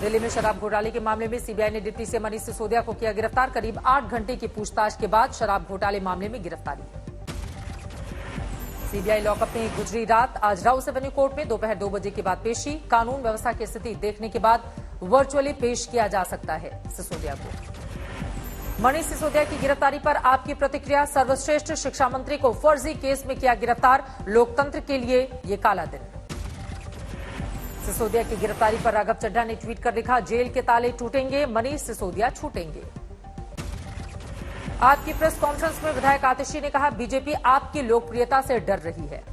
दिल्ली में शराब घोटाले के मामले में सीबीआई ने डिप्टी सीएम मनीष सिसोदिया को किया गिरफ्तार। करीब 8 घंटे की पूछताछ के बाद शराब घोटाले मामले में गिरफ्तारी। सीबीआई लॉकअप में गुजरी रात। आज राउस एवेन्यू कोर्ट में दोपहर 2 बजे के बाद पेशी। कानून व्यवस्था की स्थिति देखने के बाद वर्चुअली पेश किया जा सकता है सिसोदिया को। मनीष सिसोदिया की गिरफ्तारी पर आपकी प्रतिक्रिया। सर्वश्रेष्ठ शिक्षा मंत्री को फर्जी केस में किया गिरफ्तार। लोकतंत्र के लिए ये काला दिन। सिसोदिया की गिरफ्तारी पर राघव चड्ढा ने ट्वीट कर लिखा, जेल के ताले टूटेंगे, मनीष सिसोदिया छूटेंगे। आपकी प्रेस कॉन्फ्रेंस में विधायक आतिशी ने कहा, बीजेपी आपकी लोकप्रियता से डर रही है।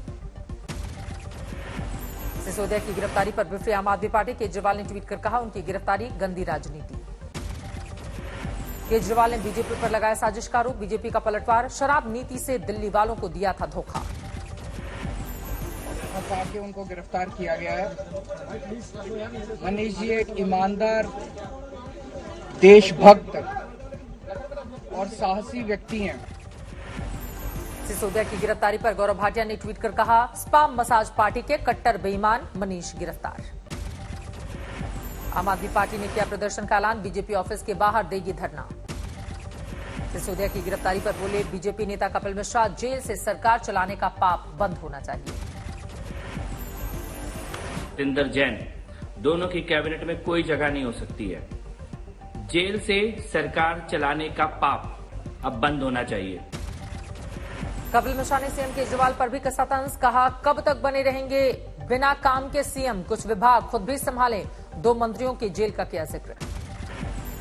सिसोदिया की गिरफ्तारी पर बिफरे आम आदमी पार्टी। केजरीवाल ने ट्वीट कर कहा, उनकी गिरफ्तारी गंदी राजनीति। केजरीवाल ने बीजेपी पर लगाया साजिश का आरोप। बीजेपी का पलटवार, शराब नीति से दिल्ली वालों को दिया था धोखा। आके उनको गिरफ्तार किया गया है। मनीष जी एक ईमानदार, देशभक्त और साहसी व्यक्ति हैं। सिसोदिया की गिरफ्तारी पर गौरव भाटिया ने ट्वीट कर कहा, स्पा मसाज पार्टी के कट्टर बेईमान मनीष गिरफ्तार। आम आदमी पार्टी ने किया प्रदर्शन का ऐलान। बीजेपी ऑफिस के बाहर देगी धरना। सिसोदिया की गिरफ्तारी पर बोले बीजेपी नेता कपिल मिश्रा, जेल से सरकार चलाने का पाप बंद होना चाहिए। सतिंदर जैन दोनों की कैबिनेट में कोई जगह नहीं हो सकती है। जेल से सरकार चलाने का पाप अब बंद होना चाहिए। कपिल मिश्रा ने सीएम केजरीवाल पर भी कसा तंज। कहा, कब तक बने रहेंगे बिना काम के सीएम, कुछ विभाग खुद भी संभालें। 2 मंत्रियों के जेल का किया जिक्र।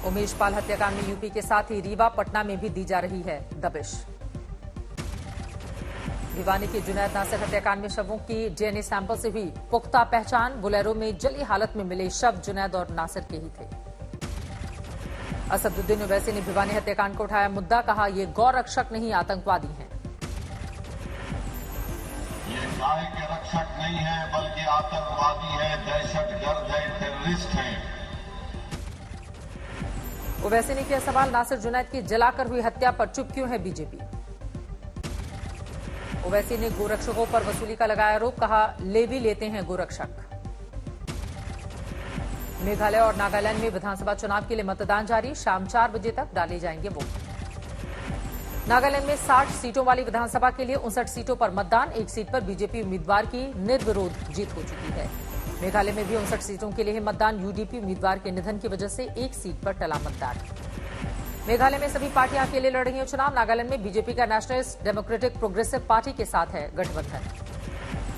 उमेश पाल हत्याकांड में यूपी के साथ ही रीवा, पटना में भी दी जा रही है दबिश। भिवानी के जुनैद नासिर हत्याकांड में शवों की डीएनए सैंपल से हुई पुख्ता पहचान। बोलेरो में जली हालत में मिले शव जुनैद और नासिर के ही थे। असदुद्दीन ओवैसी ने भिवानी हत्याकांड को उठाया मुद्दा। कहा, ये गौ रक्षक नहीं, आतंकवादी हैं। ये गाय के रक्षक नहीं है, बल्कि आतंकवादी है, दहशतगर्द है, टेररिस्ट है। ओवैसी ने किया सवाल, नासिर जुनैद की जलाकर हुई हत्या पर चुप क्यों है बीजेपी। ओवैसी ने गोरक्षकों पर वसूली का लगाया आरोप। कहा, लेवी लेते हैं गोरक्षक। मेघालय और नागालैंड में विधानसभा चुनाव के लिए मतदान जारी। शाम 4 बजे तक डाले जाएंगे वोट। नागालैंड में 60 सीटों वाली विधानसभा के लिए 59 सीटों पर मतदान। 1 सीट पर बीजेपी उम्मीदवार की निर्विरोध जीत हो चुकी है। मेघालय में भी 59 सीटों के लिए है मतदान। यूडीपी उम्मीदवार के निधन की वजह से 1 सीट पर टला मतदान। मेघालय में सभी पार्टियां अकेले लड़ रही हैं चुनाव। नागालैंड में बीजेपी का नेशनलिस्ट डेमोक्रेटिक प्रोग्रेसिव पार्टी के साथ है गठबंधन।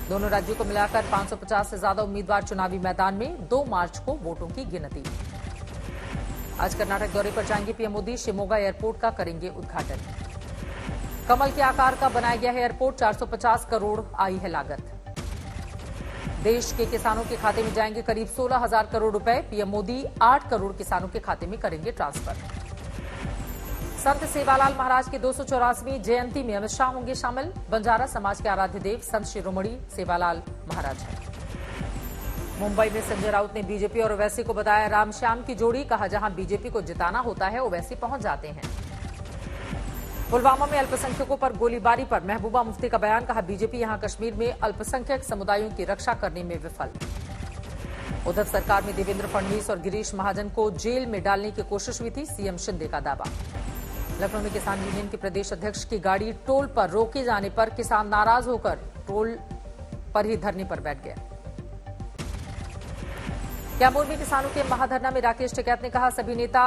दोनों राज्यों को मिलाकर 550 से ज्यादा उम्मीदवार चुनावी मैदान में। 2 मार्च को वोटों की गिनती। आज कर्नाटक दौरे पर जाएंगे पीएम मोदी। शिमोगा एयरपोर्ट का करेंगे उद्घाटन। कमल के आकार का बनाया गया है एयरपोर्ट। 450 करोड़ आई है लागत। देश के किसानों के खाते में जाएंगे करीब 16,000 करोड़ रुपए। पीएम मोदी 8 करोड़ किसानों के खाते में करेंगे ट्रांसफर। संत सेवालाल महाराज की 284वीं जयंती में अमित शाह होंगे शामिल। बंजारा समाज के आराध्य देव संत शिरोमणि सेवालाल महाराज हैं। मुंबई में संजय राउत ने बीजेपी और ओवैसी को बताया रामश्याम की जोड़ी। कहा, जहां बीजेपी को जिताना होता है ओवैसी पहुंच जाते हैं। पुलवामा में अल्पसंख्यकों पर गोलीबारी पर महबूबा मुफ्ती का बयान। कहा, बीजेपी यहां कश्मीर में अल्पसंख्यक समुदायों की रक्षा करने में विफल। उद्धव सरकार में देवेंद्र फडणवीस और गिरीश महाजन को जेल में डालने की कोशिश हुई थी, सीएम शिंदे का दावा। लखनऊ में किसान यूनियन के प्रदेश अध्यक्ष की गाड़ी टोल पर रोके जाने पर किसान नाराज होकर टोल पर ही धरने पर बैठ गए। कैमूर में किसानों के महाधरना में राकेश टिकैत ने कहा, सभी नेता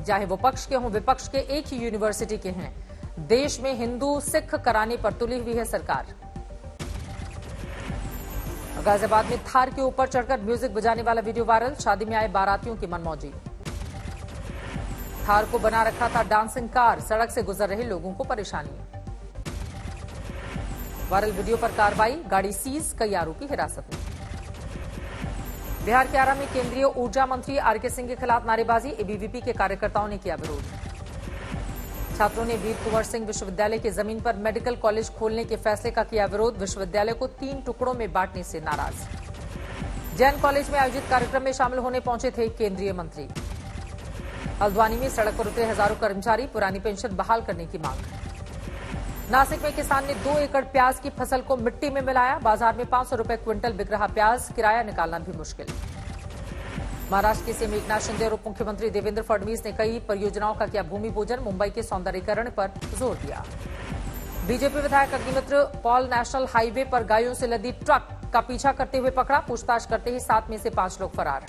चाहे वो पक्ष के हों विपक्ष के एक ही यूनिवर्सिटी के हैं। देश में हिंदू सिख कराने पर तुली हुई है सरकार। गाजियाबाद में थार के ऊपर चढ़कर म्यूजिक बजाने वाला वीडियो वायरल। शादी में आए बारातियों की मनमौजी। थार को बना रखा था डांसिंग कार। सड़क से गुजर रहे लोगों को परेशानी। वायरल वीडियो पर कार्रवाई। गाड़ी सीज, कई आरोपी हिरासत में। बिहार के आरा में केंद्रीय ऊर्जा मंत्री आरके सिंह के खिलाफ नारेबाजी। एबीवीपी के कार्यकर्ताओं ने किया विरोध। छात्रों ने वीर कुंवर सिंह विश्वविद्यालय की जमीन पर मेडिकल कॉलेज खोलने के फैसले का किया विरोध। विश्वविद्यालय को 3 टुकड़ों में बांटने से नाराज। जैन कॉलेज में आयोजित कार्यक्रम में शामिल होने पहुंचे थे केंद्रीय मंत्री। हल्द्वानी में सड़क पर उतरे हजारों कर्मचारी। पुरानी पेंशन बहाल करने की मांग। नासिक में किसान ने 2 एकड़ प्याज की फसल को मिट्टी में मिलाया। बाजार में 500 रुपए क्विंटल बिक रहा प्याज। किराया निकालना भी मुश्किल। महाराष्ट्र के सीएम एकनाथ शिंदे और उप मुख्यमंत्री देवेंद्र फडणवीस ने कई परियोजनाओं का किया भूमि पूजन, मुंबई के सौंदर्यीकरण पर जोर दिया। बीजेपी विधायक अग्निमित्र पॉल नेशनल हाईवे पर गायों से लदी ट्रक का पीछा करते हुए पकड़ा, पूछताछ करते ही 7 में से 5 लोग फरार।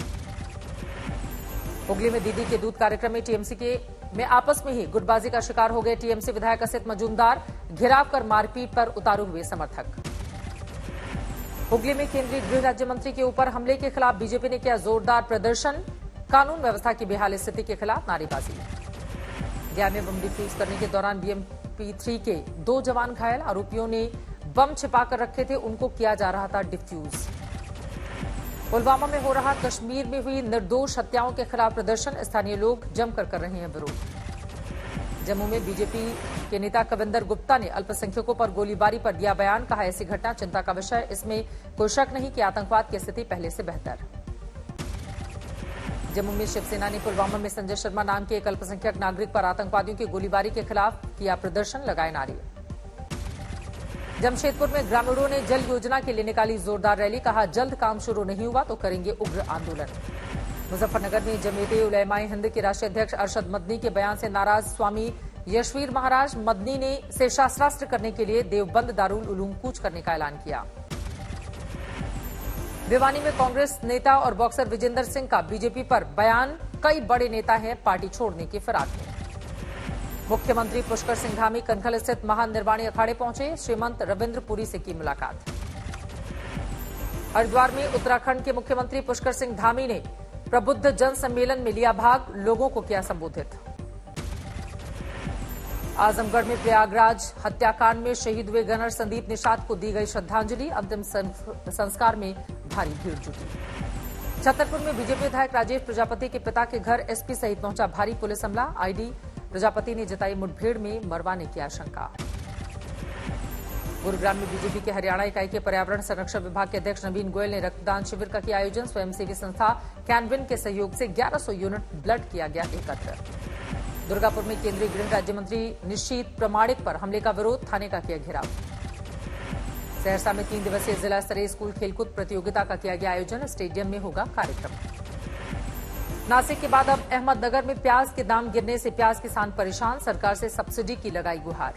हुगली में दीदी के दूध कार्यक्रम में टीएमसी में आपस में ही गुटबाजी का शिकार हो गए टीएमसी विधायक असित मजूमदार, घेराव कर मारपीट पर उतारू हुए समर्थक। हुगली में केंद्रीय गृह राज्य मंत्री के ऊपर हमले के खिलाफ बीजेपी ने किया जोरदार प्रदर्शन, कानून व्यवस्था की बेहाल स्थिति के खिलाफ नारेबाजी। गया में बम डिफ्यूज करने के दौरान BMP-3 के 2 जवान घायल, आरोपियों ने बम छिपाकर रखे थे, उनको किया जा रहा था डिफ्यूज। पुलवामा में हो रहा कश्मीर में हुई निर्दोष हत्याओं के खिलाफ प्रदर्शन, स्थानीय लोग जमकर कर रहे हैं विरोध। जम्मू में बीजेपी के नेता कविंदर गुप्ता ने अल्पसंख्यकों पर गोलीबारी पर दिया बयान, कहा ऐसी घटना चिंता का विषय, इसमें कोई शक नहीं कि आतंकवाद की स्थिति पहले से बेहतर। जम्मू में शिवसेना ने पुलवामा में संजय शर्मा नाम के एक अल्पसंख्यक नागरिक पर आतंकवादियों की गोलीबारी के खिलाफ किया प्रदर्शन, लगाए नारे। जमशेदपुर में ग्रामीणों ने जल योजना के लिए निकाली जोरदार रैली, कहा जल्द काम शुरू नहीं हुआ तो करेंगे उग्र आंदोलन। मुजफ्फरनगर में जमीयत उलमाए हिंद के राष्ट्रीय अध्यक्ष अरशद मदनी के बयान से नाराज स्वामी यशवीर महाराज मदनी ने से शास्त्रास्त्र करने के लिए देवबंद दारुल उलूम कूच करने का ऐलान किया। भिवानी में कांग्रेस नेता और बॉक्सर विजेंदर सिंह का बीजेपी पर बयान, कई बड़े नेता हैं पार्टी छोड़ने की फिराक में। मुख्यमंत्री पुष्कर सिंह धामी कनखल स्थित महान निर्वाणी अखाड़े पहुंचे, श्रीमंत रविंद्र पुरी से की मुलाकात। हरिद्वार में उत्तराखंड के मुख्यमंत्री पुष्कर सिंह धामी ने प्रबुद्ध जन सम्मेलन में लिया भाग, लोगों को किया संबोधित। आजमगढ़ में प्रयागराज हत्याकांड में शहीद हुए गनर संदीप निषाद को दी गई श्रद्धांजलि, अंतिम संस्कार में भारी भीड़ जुटी। छतरपुर में बीजेपी विधायक राजेश प्रजापति के पिता के घर एसपी सहित पहुंचा भारी पुलिस अमला, आईडी प्रजापति ने जताई मुठभेड़ में मरवाने की आशंका। गुरुग्राम में बीजेपी के हरियाणा इकाई के पर्यावरण संरक्षण विभाग के अध्यक्ष नवीन गोयल ने रक्तदान शिविर का किया आयोजन, स्वयंसेवी संस्था कैनविन के सहयोग से 1100 यूनिट ब्लड किया गया एकत्र। दुर्गापुर में केंद्रीय गृह राज्य मंत्री निशीत प्रमाणिक पर हमले का विरोध, थाने का किया घेराव। सहरसा में 3 दिवसीय जिला स्तरीय स्कूल खेलकूद प्रतियोगिता का किया गया आयोजन, स्टेडियम में होगा कार्यक्रम। नासिक के बाद अब अहमदनगर में प्याज के दाम गिरने से प्याज किसान परेशान, सरकार से सब्सिडी की लगाई गुहार।